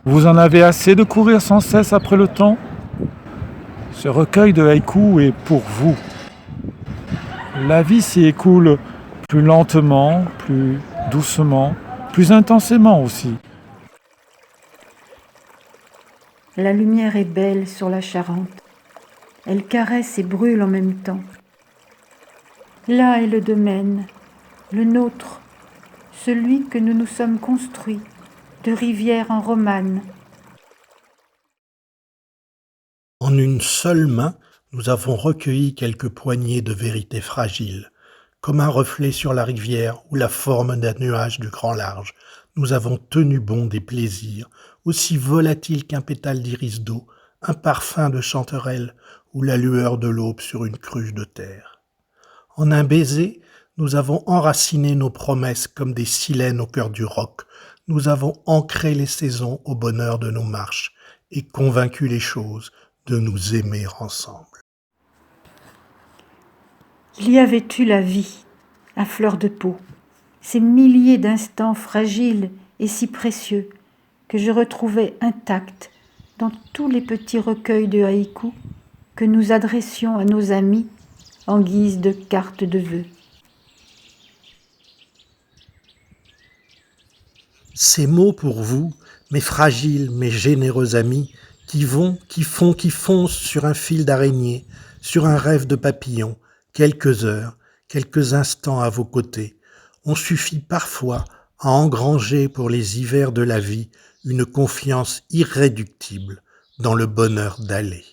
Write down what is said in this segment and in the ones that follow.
Vous en avez assez de courir sans cesse après le temps? Ce recueil de haïkus est pour vous. La vie s'y écoule plus lentement, plus doucement, plus intensément aussi. La lumière est belle sur la Charente. Elle caresse et brûle en même temps. Là est le domaine, le nôtre, celui que nous nous sommes construits, de rivière en romane. En une seule main, nous avons recueilli quelques poignées de vérités fragiles. Comme un reflet sur la rivière ou la forme d'un nuage du grand large, nous avons tenu bon des plaisirs, aussi volatiles qu'un pétale d'iris d'eau, un parfum de chanterelle ou la lueur de l'aube sur une cruche de terre. En un baiser, nous avons enraciné nos promesses comme des silènes au cœur du roc. Nous avons ancré les saisons au bonheur de nos marches et convaincu les choses de nous aimer ensemble. Il y avait eu la vie, à fleur de peau, ces milliers d'instants fragiles et si précieux que je retrouvais intacts dans tous les petits recueils de haïkus que nous adressions à nos amis en guise de carte de vœux. Ces mots pour vous, mes fragiles, mes généreux amis, qui vont, qui foncent sur un fil d'araignée, sur un rêve de papillon, quelques heures, quelques instants à vos côtés, ont suffi parfois à engranger pour les hivers de la vie une confiance irréductible dans le bonheur d'aller.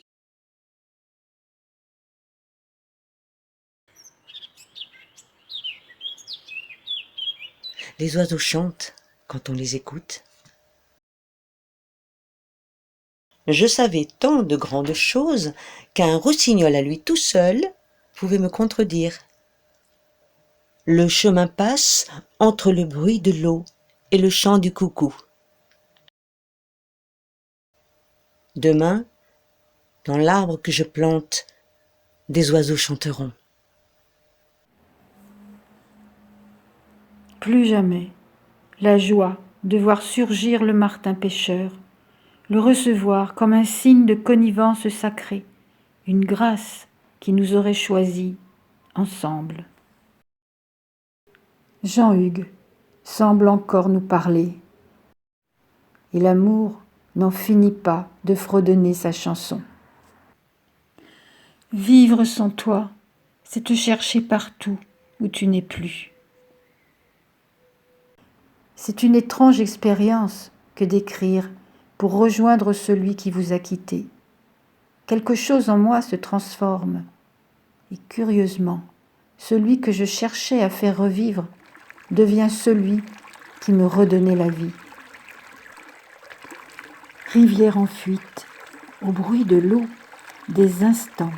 Les oiseaux chantent quand on les écoute. Je savais tant de grandes choses qu'un rossignol à lui tout seul pouvait me contredire. Le chemin passe entre le bruit de l'eau et le chant du coucou. Demain, dans l'arbre que je plante, des oiseaux chanteront. Plus jamais la joie de voir surgir le martin pêcheur, le recevoir comme un signe de connivence sacrée, une grâce qui nous aurait choisis ensemble. Jean-Hugues semble encore nous parler, et l'amour n'en finit pas de fredonner sa chanson. Vivre sans toi, c'est te chercher partout où tu n'es plus. C'est une étrange expérience que d'écrire pour rejoindre celui qui vous a quitté. Quelque chose en moi se transforme, et curieusement, celui que je cherchais à faire revivre devient celui qui me redonnait la vie. Rivière en fuite, au bruit de l'eau, des instants,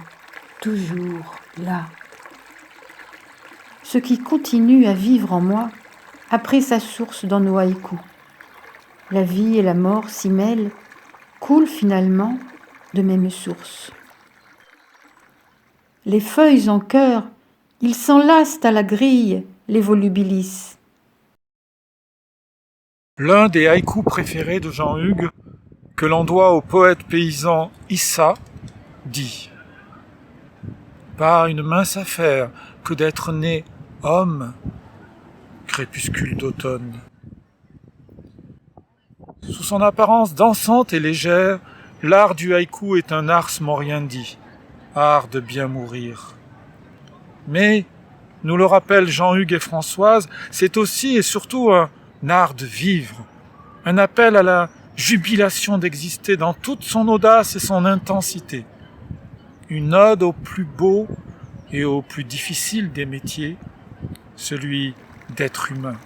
toujours là. Ce qui continue à vivre en moi a pris sa source dans nos haïkus. La vie et la mort s'y mêlent, coulent finalement de même source. Les feuilles en chœur, ils s'enlacent à la grille, les volubilis. L'un des haïkus préférés de Jean-Hugues, que l'on doit au poète paysan Issa, dit « Pas une mince affaire que d'être né homme, crépuscule d'automne. » Sous son apparence dansante et légère, l'art du haïku est un ars moriendi, art de bien mourir. Mais, nous le rappellent Jean-Hugues et Françoise, c'est aussi et surtout un art de vivre, un appel à la jubilation d'exister dans toute son audace et son intensité, une ode au plus beau et au plus difficile des métiers, celui d'être humain.